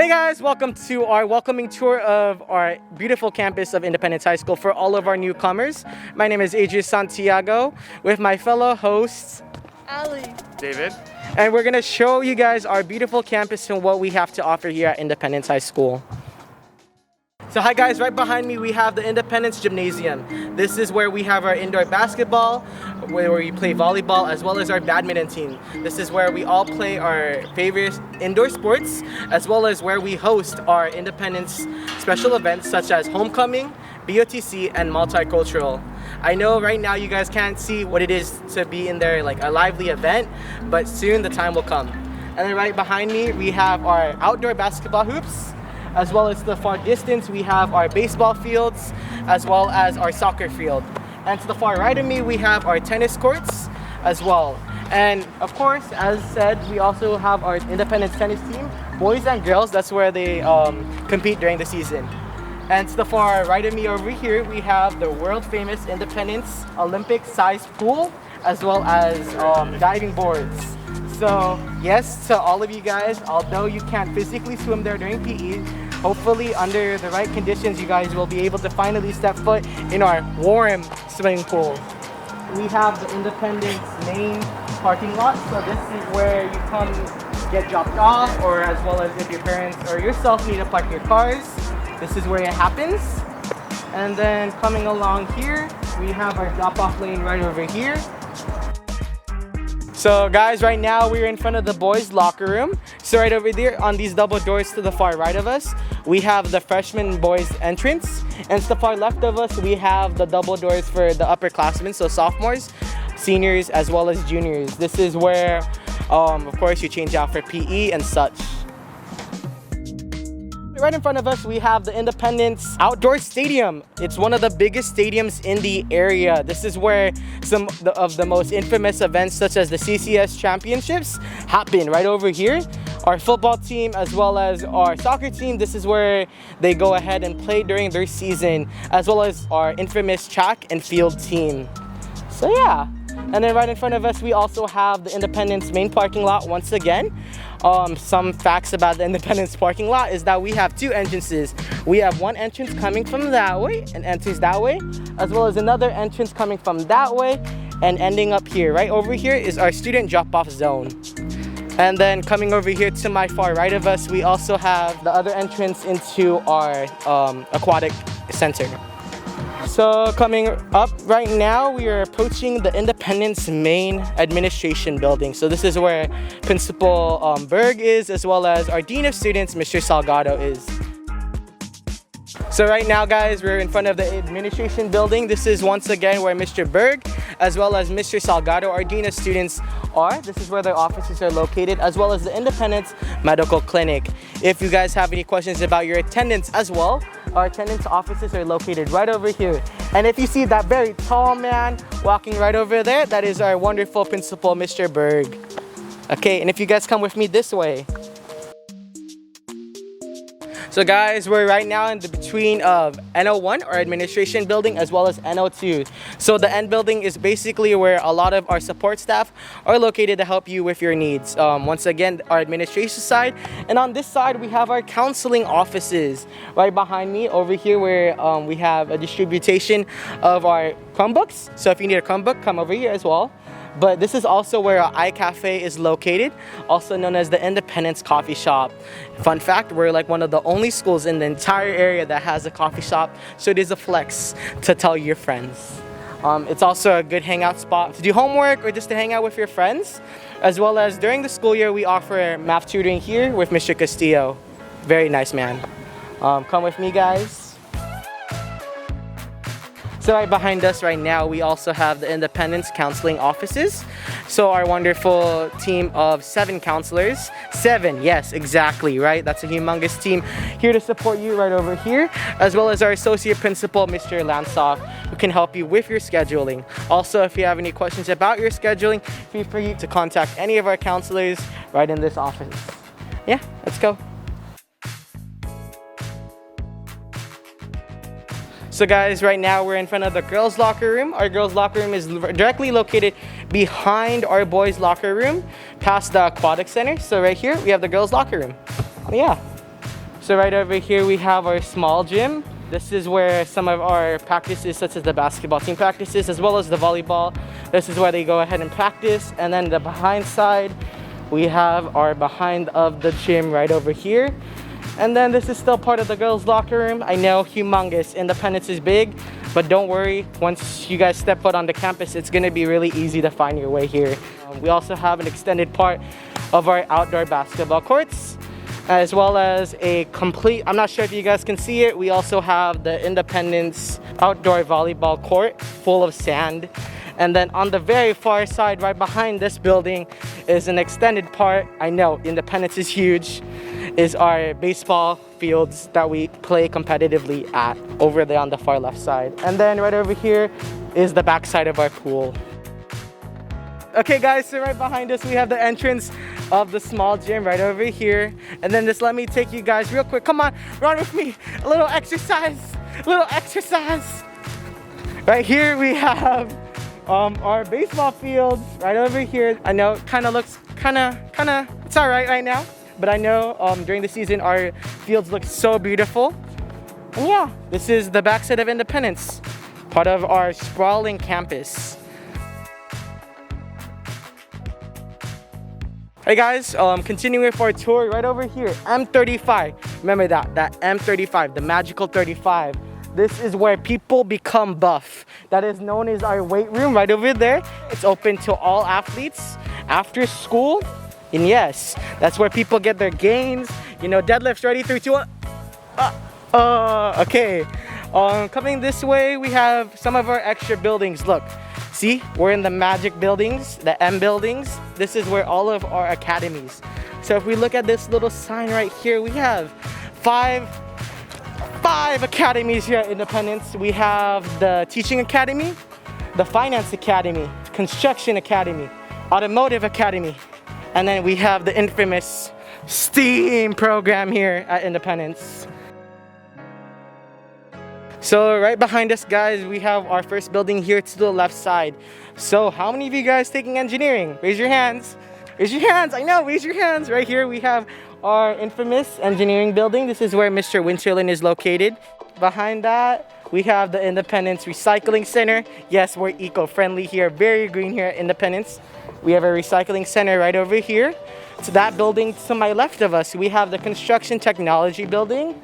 Hey guys, welcome to our welcoming tour of our beautiful campus of Independence High School for all of our newcomers. My name is Adrian Santiago with my fellow hosts, Ali, David. And we're going to show you guys our beautiful campus and what we have to offer here at Independence High School. So hi guys, right behind me we have the Independence Gymnasium. This is where we have our indoor basketball, where we play volleyball, as well as our badminton team. This is where we all play our favorite indoor sports, as well as where we host our Independence special events such as homecoming, BOTC, and multicultural. I know right now you guys can't see what it is to be in there, like a lively event, but soon the time will come. And then right behind me we have our outdoor basketball hoops. As well as the far distance, we have our baseball fields, as well as our soccer field. And to the far right of me, we have our tennis courts as well. And of course, as said, we also have our Independence tennis team, boys and girls. That's where they compete during the season. And to the far right of me over here, we have the world famous Independence Olympic sized pool, as well as diving boards. So yes, to all of you guys, although you can't physically swim there during PE, hopefully under the right conditions, you guys will be able to finally step foot in our warm swimming pool. We have the Independence main parking lot, so this is where you come get dropped off, or as well as if your parents or yourself need to park your cars, this is where it happens. And then coming along here, we have our drop-off lane right over here. So guys, right now we're in front of the boys' locker room. So right over there on these double doors to the far right of us, we have the freshman boys entrance. And to the far left of us, we have the double doors for the upperclassmen, so sophomores, seniors, as well as juniors. This is where, of course, you change out for PE and such. Right in front of us, we have the Independence Outdoor Stadium. It's one of the biggest stadiums in the area. This is where some of the most infamous events, such as the CCS championships, happen right over here. Our football team, as well as our soccer team, this is where they go ahead and play during their season, as well as our infamous track and field team. So yeah. And then right in front of us, we also have the Independence main parking lot once again. Some facts about the Independence parking lot is that we have two entrances. We have one entrance coming from that way, an entrance that way, as well as another entrance coming from that way and ending up here. Right over here is our student drop-off zone. And then coming over here to my far right of us, we also have the other entrance into our aquatic center. So coming up right now, we are approaching the Independence main administration building. So this is where Principal Berg is, as well as our Dean of Students, Mr. Salgado, is. So right now, guys, we're in front of the administration building. This is once again where Mr. Berg, as well as Mr. Salgado, our Dean of Students, are. This is where their offices are located, as well as the Independence Medical Clinic. If you guys have any questions about your attendance as well, our attendance offices are located right over here. And if you see that very tall man walking right over there, that is our wonderful principal, Mr. Berg. Okay, and if you guys come with me this way. So guys, we're right now in the between of N01, our administration building, as well as N02. So the N building is basically where a lot of our support staff are located to help you with your needs. Once again, our administration side. And on this side, we have our counseling offices. Right behind me over here where we have a distribution of our Chromebooks. So if you need a Chromebook, come over here as well. But this is also where our iCafe is located, also known as the Independence Coffee Shop. Fun fact, we're like one of the only schools in the entire area that has a coffee shop, so it is a flex to tell your friends. It's also a good hangout spot to do homework or just to hang out with your friends, as well as during the school year, we offer math tutoring here with Mr. Castillo. Very nice man. Come with me, guys. So right behind us right now, we also have the Independence Counseling Offices. So our wonderful team of 7 counselors. 7, yes, exactly, right? That's a humongous team here to support you right over here, as well as our Associate Principal, Mr. Lansoff, who can help you with your scheduling. Also, if you have any questions about your scheduling, feel free to contact any of our counselors right in this office. Yeah, let's go. So guys, right now we're in front of the girls' locker room. Our girls' locker room is directly located behind our boys' locker room, past the aquatic center. So right here, we have the girls' locker room. Yeah. So right over here we have our small gym. This is where some of our practices, such as the basketball team practices, as well as the volleyball, this is where they go ahead and practice. And then the behind side, we have our behind of the gym right over here. And then this is still part of the girls' locker room. I know, humongous. Independence is big, but don't worry. Once you guys step foot on the campus, it's gonna be really easy to find your way here. We also have an extended part of our outdoor basketball courts, as well as a complete, I'm not sure if you guys can see it, we also have the Independence outdoor volleyball court full of sand. And then on the very far side, right behind this building, is an extended part. I know, Independence is huge, is our baseball fields that we play competitively at, over there on the far left side. And then right over here is the back side of our pool. Okay guys, so right behind us we have the entrance of the small gym right over here. And then just let me take you guys real quick. Come on, run with me. A little exercise, a little exercise. Right here we have our baseball fields right over here. I know it kind of looks it's all right now. But I know during the season our fields look so beautiful. And yeah, this is the backside of Independence, part of our sprawling campus. Hey guys, continuing with our tour right over here, M35. Remember that M35, the magical 35. This is where people become buff. That is known as our weight room right over there. It's open to all athletes after school. And yes, that's where people get their gains. You know, deadlifts ready, 3, 2, 1. Okay. Coming this way, we have some of our extra buildings. Look. See, we're in the magic buildings, the M buildings. This is where all of our academies. So if we look at this little sign right here, we have five academies here at Independence. We have the Teaching Academy, the Finance Academy, Construction Academy, Automotive Academy, and then we have the infamous STEAM program here at Independence. So right behind us, guys, we have our first building here to the left side. So how many of you guys taking engineering? Raise your hands. Raise your hands. I know, raise your hands. Right here we have our infamous engineering building. This is where Mr. Winterland is located. Behind that, we have the Independence Recycling Center. Yes, we're eco-friendly here, very green here at Independence. We have a recycling center right over here. To that building to my left of us, we have the Construction Technology building.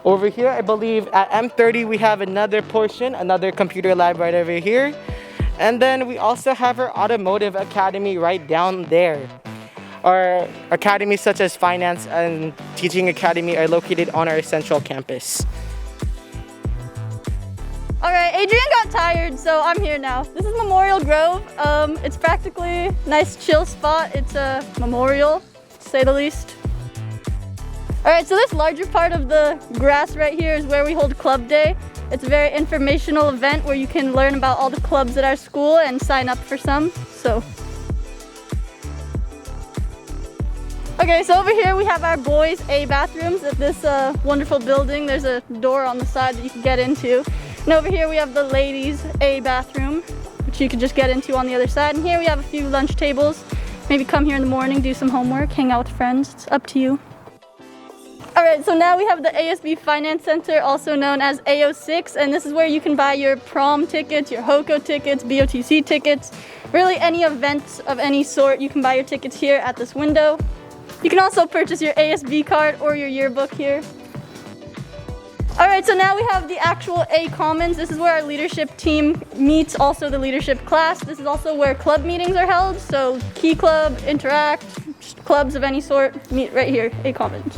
Over here, I believe at M30, we have another portion, another computer lab right over here. And then we also have our Automotive Academy right down there. Our academies such as Finance and Teaching Academy are located on our central campus. All right, Adrian got tired, so I'm here now. This is Memorial Grove. It's practically a nice chill spot. It's a memorial, to say the least. All right, so this larger part of the grass right here is where we hold Club Day. It's a very informational event where you can learn about all the clubs at our school and sign up for some, so. Okay, so over here we have our boys' A bathrooms at this wonderful building. There's a door on the side that you can get into. And over here we have the ladies' A bathroom, which you can just get into on the other side. And here we have a few lunch tables. Maybe come here in the morning, do some homework, hang out with friends. It's up to you. All right, so now we have the ASB Finance Center, also known as AO6, and this is where you can buy your prom tickets, your HOCO tickets, BOTC tickets, really any events of any sort. You can buy your tickets here at this window. You can also purchase your ASB card or your yearbook here. All right, so now we have the actual A Commons. This is where our leadership team meets, also the leadership class. This is also where club meetings are held, so Key Club, Interact, clubs of any sort meet right here, A Commons.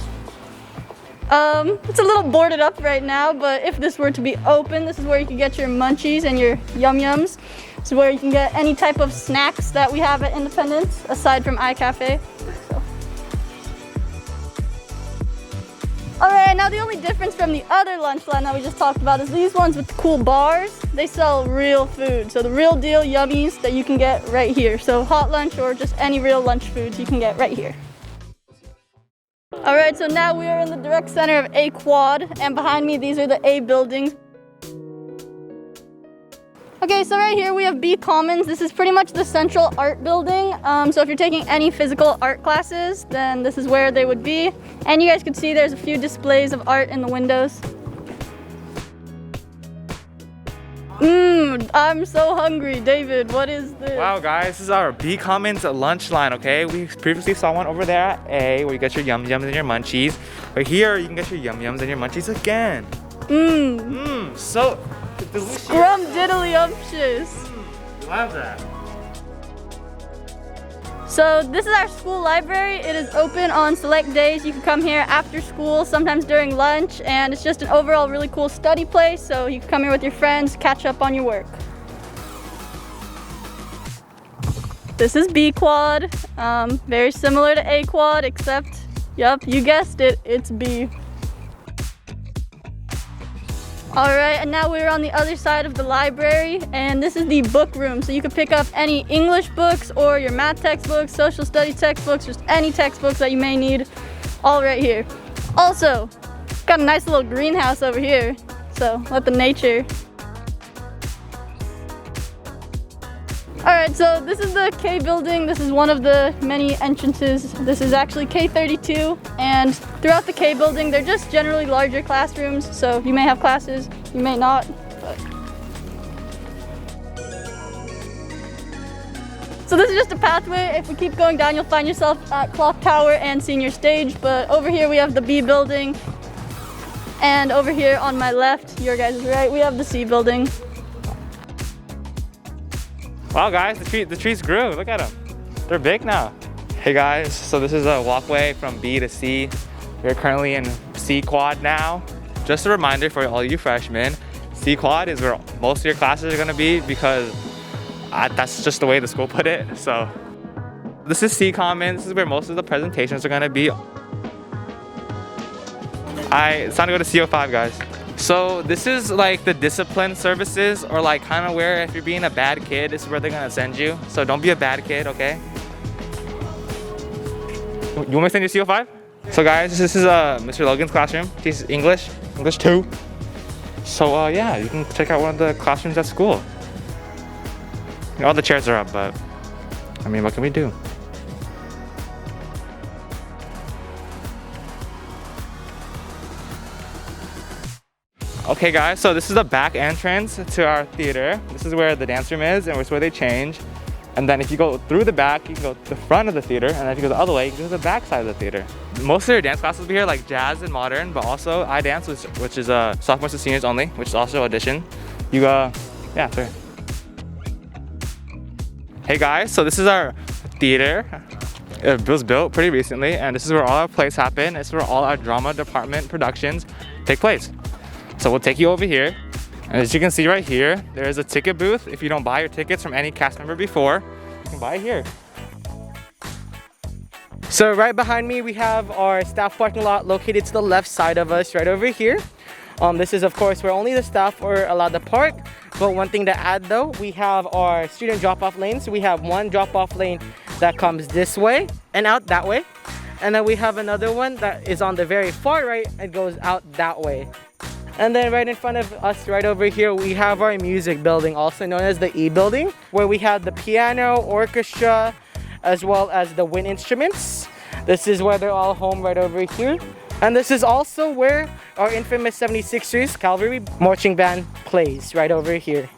It's a little boarded up right now, but if this were to be open, this is where you can get your munchies and your yum-yums. This is where you can get any type of snacks that we have at Independence, aside from iCafe. So. All right, now the only difference from the other lunch line that we just talked about is these ones with the cool bars. They sell real food, so the real deal yummies that you can get right here. So hot lunch or just any real lunch foods you can get right here. All right, so now we are in the direct center of A Quad, and behind me, these are the A buildings. Okay, so right here we have B Commons. This is pretty much the central art building. So if you're taking any physical art classes, then this is where they would be. And you guys can see there's a few displays of art in the windows. I'm so hungry. David, what is this? Wow, guys, this is our B Commons lunch line, okay? We previously saw one over there at A, where you get your yum-yums and your munchies. But here, you can get your yum-yums and your munchies again. So delicious. Scrum-diddly-umptious. Love that. So this is our school library. It is open on select days. You can come here after school, sometimes during lunch, and it's just an overall really cool study place. So you can come here with your friends, catch up on your work. This is B Quad, very similar to A Quad, except, yep, you guessed it, it's B. All right, and now we're on the other side of the library, and this is the book room. So you can pick up any English books or your math textbooks, social studies textbooks, just any textbooks that you may need, all right here. Also, got a nice little greenhouse over here, so let the nature. All right, so this is the K building. This is one of the many entrances. This is actually K32, and throughout the K building, they're just generally larger classrooms. So you may have classes, you may not. So this is just a pathway. If we keep going down, you'll find yourself at Clock Tower and Senior Stage. But over here, we have the B building. And over here on my left, your guys' right, we have the C building. Wow, guys, the trees grew. Look at them. They're big now. Hey, guys, so this is a walkway from B to C. We're currently in C Quad now. Just a reminder for all you freshmen, C Quad is where most of your classes are gonna be because that's just the way the school put it. So this is C Commons. This is where most of the presentations are gonna be. It's time to go to CO5, guys. So this is like the discipline services, or like kind of where if you're being a bad kid, this is where they're gonna send you. So don't be a bad kid, okay? You want me to send you to CO5? So guys, this is Mr. Logan's classroom. He's English 2. So yeah, you can check out one of the classrooms at school. You know, all the chairs are up, but I mean, what can we do? Okay guys, so this is the back entrance to our theater. This is where the dance room is, and it's where they change. And then if you go through the back, you can go to the front of the theater, and then if you go the other way, you can go to the back side of the theater. Most of their dance classes will be here, like jazz and modern, but also I dance, which is sophomores to seniors only, which is also audition. Yeah, sorry. Hey guys, so this is our theater. It was built pretty recently, and this is where all our plays happen. This is where all our drama department productions take place. So we'll take you over here. And as you can see right here, there is a ticket booth. If you don't buy your tickets from any cast member before, you can buy it here. So right behind me, we have our staff parking lot located to the left side of us, right over here. This is, of course, where only the staff are allowed to park. But one thing to add, though, we have our student drop-off lane. So we have one drop-off lane that comes this way and out that way. And then we have another one that is on the very far right and goes out that way. And then right in front of us, right over here, we have our music building, also known as the E building, where we have the piano, orchestra, as well as the wind instruments. This is where they're all home right over here. And this is also where our infamous 76ers Cavalry Marching Band plays, right over here.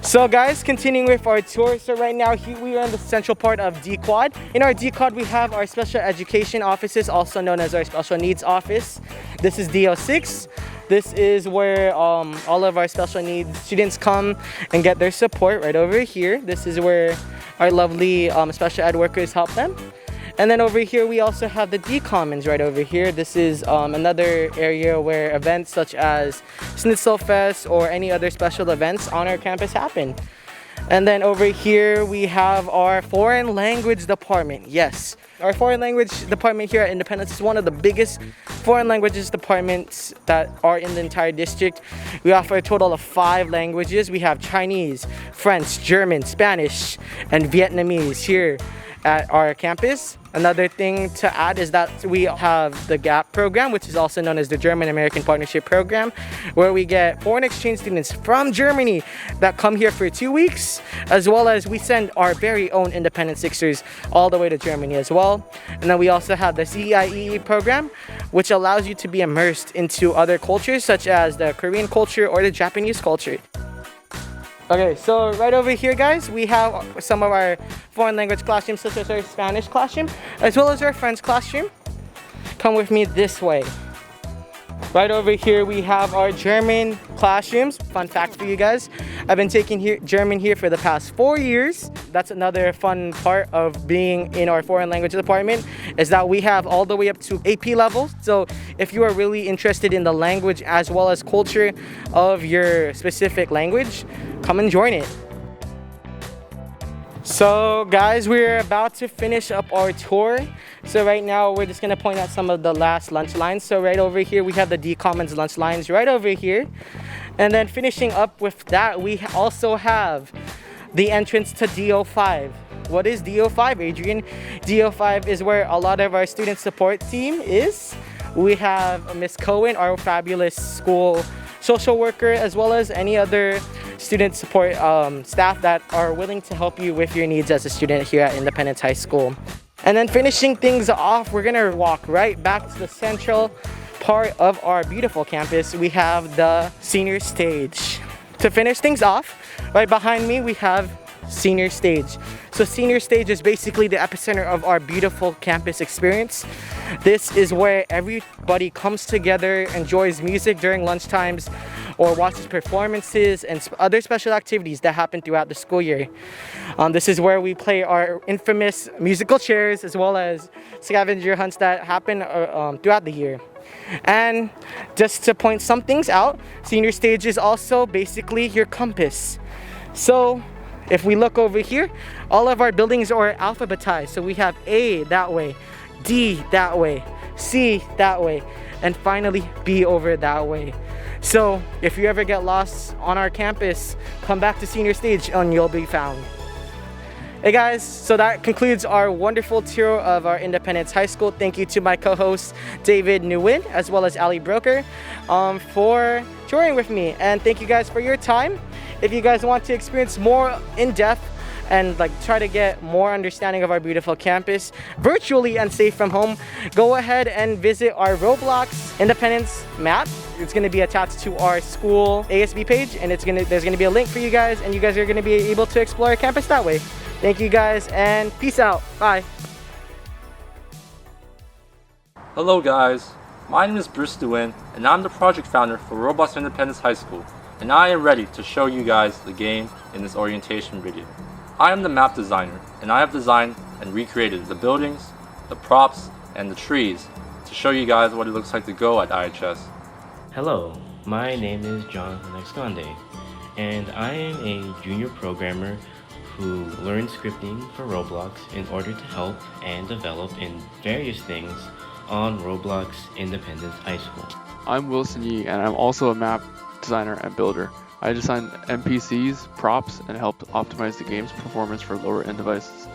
So guys, continuing with our tour. So right now we are in the central part of D Quad. In our D Quad, we have our special education offices, also known as our special needs office. This is DO6. This is where all of our special needs students come and get their support right over here. This is where our lovely special ed workers help them. And then over here, we also have the D Commons right over here. This is another area where events such as Schnitzel Fest or any other special events on our campus happen. And then over here, we have our foreign language department. Yes, our foreign language department here at Independence is one of the biggest foreign languages departments that are in the entire district. We offer a total of 5 languages. We have Chinese, French, German, Spanish, and Vietnamese here at our campus. Another thing to add is that we have the GAP program, which is also known as the German-American Partnership Program, where we get foreign exchange students from Germany that come here for 2 weeks, as well as we send our very own independent Sixers all the way to Germany as well. And then we also have the CIEE program, which allows you to be immersed into other cultures such as the Korean culture or the Japanese culture. Okay, so right over here, guys, we have some of our foreign language classrooms, such as our Spanish classroom, as well as our French classroom. Come with me this way. Right over here, we have our German classrooms. Fun fact for you guys, I've been taking German here for the past 4 years. That's another fun part of being in our foreign language department, is that we have all the way up to AP levels. So if you are really interested in the language as well as culture of your specific language, come and join it. So guys, we're about to finish up our tour. So right now we're just gonna point out some of the last lunch lines. So right over here we have the D Commons lunch lines right over here. And then finishing up with that, we also have the entrance to DO5. What is DO5, Adrian? DO5 is where a lot of our student support team is. We have Miss Cohen, our fabulous school social worker, as well as any other student support staff that are willing to help you with your needs as a student here at Independence High School. And then finishing things off, we're gonna walk right back to the central part of our beautiful campus. We have the senior stage. To finish things off, right behind me we have senior stage. So senior stage is basically the epicenter of our beautiful campus experience. This is where everybody comes together, enjoys music during lunch times, or watches performances and other special activities that happen throughout the school year. This is where we play our infamous musical chairs, as well as scavenger hunts that happen throughout the year. And just to point some things out, senior stage is also basically your compass. So if we look over here, all of our buildings are alphabetized. So we have A that way, D that way, C that way, and finally B over that way. So if you ever get lost on our campus, come back to senior stage and you'll be found. Hey guys, so that concludes our wonderful tour of our Independence High School. Thank you to my co-hosts David Nguyen as well as Ali Broker for touring with me, and thank you guys for your time. If you guys want to experience more in-depth and try to get more understanding of our beautiful campus virtually and safe from home, go ahead and visit our Roblox Independence map. It's going to be attached to our school ASB page, and there's going to be a link for you guys, and you guys are going to be able to explore our campus that way. Thank you guys, and peace out. Bye. Hello guys, my name is Bruce Nguyen, and I'm the project founder for Roblox Independence High School, and I am ready to show you guys the game in this orientation video. I am the map designer, and I have designed and recreated the buildings, the props, and the trees to show you guys what it looks like to go at IHS. Hello, my name is John Alexconde, and I am a junior programmer who learned scripting for Roblox in order to help and develop in various things on Roblox Independence High School. I'm Wilson Yee, and I'm also a map designer and builder. I designed NPCs, props, and helped optimize the game's performance for lower-end devices.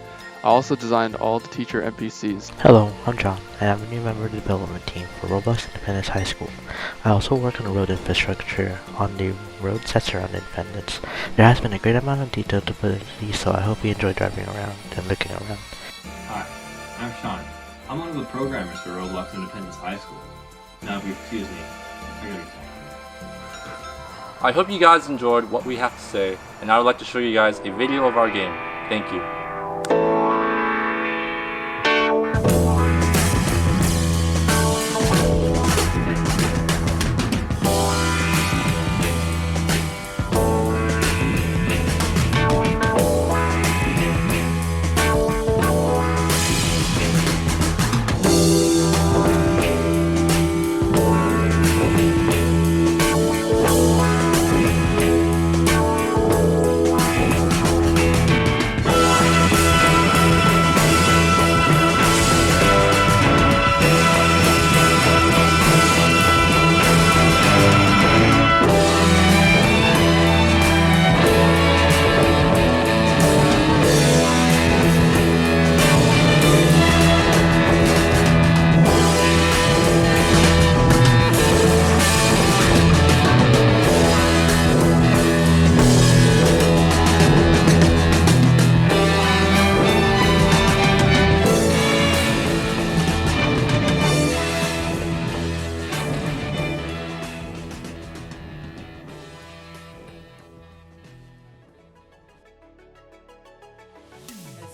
I also designed all the teacher NPCs. Hello, I'm John, and I'm a new member of the development team for Roblox Independence High School. I also work on the road infrastructure on the road sets around Independence. There has been a great amount of detail to put into these, so I hope you enjoy driving around and looking around. Hi, I'm Sean. I'm one of the programmers for Roblox Independence High School. Now if you excuse me, I gotta be talking. I hope you guys enjoyed what we have to say, and I would like to show you guys a video of our game. Thank you.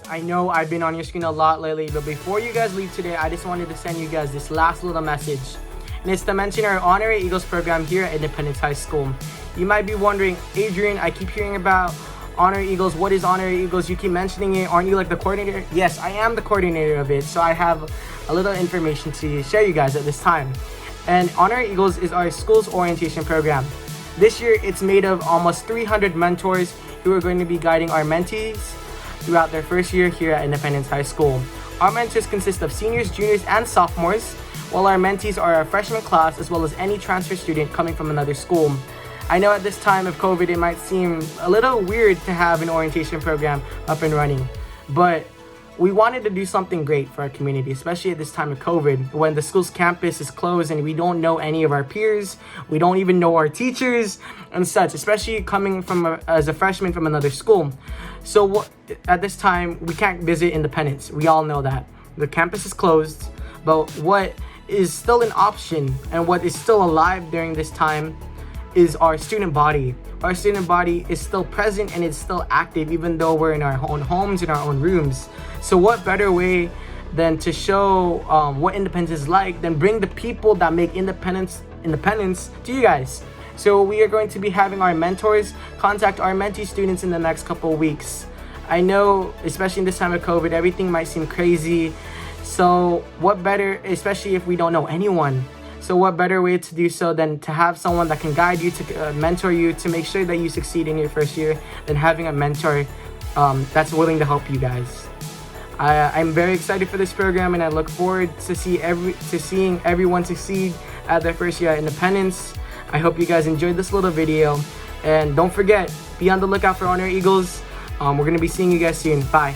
I know I've been on your screen a lot lately, but before you guys leave today, I just wanted to send you guys this last little message. And it's to mention our Honorary Eagles program here at Independence High School. You might be wondering, Adrian, I keep hearing about Honorary Eagles. What is Honorary Eagles? You keep mentioning it. Aren't you like the coordinator? Yes, I am the coordinator of it. So I have a little information to share you guys at this time. And Honorary Eagles is our school's orientation program. This year, it's made of almost 300 mentors who are going to be guiding our mentees throughout their first year here at Independence High School. Our mentors consist of seniors, juniors, and sophomores, while our mentees are our freshman class as well as any transfer student coming from another school. I know at this time of COVID, it might seem a little weird to have an orientation program up and running, but we wanted to do something great for our community, especially at this time of COVID, when the school's campus is closed and we don't know any of our peers, we don't even know our teachers and such, especially coming from as a freshman from another school. So at this time, we can't visit Independence. We all know that. The campus is closed, but what is still an option and what is still alive during this time is our student body. Our student body is still present and it's still active even though we're in our own homes, in our own rooms. So what better way than to show what independence is like than bring the people that make independence to you guys. So we are going to be having our mentors contact our mentee students in the next couple of weeks. I know, especially in this time of COVID, everything might seem crazy. So what better, especially if we don't know anyone. So what better way to do so than to have someone that can guide you, to mentor you, to make sure that you succeed in your first year, than having a mentor that's willing to help you guys. I'm very excited for this program and I look forward to seeing everyone succeed at their first year at Independence. I hope you guys enjoyed this little video. And don't forget, be on the lookout for Honorary Eagles. We're going to be seeing you guys soon. Bye.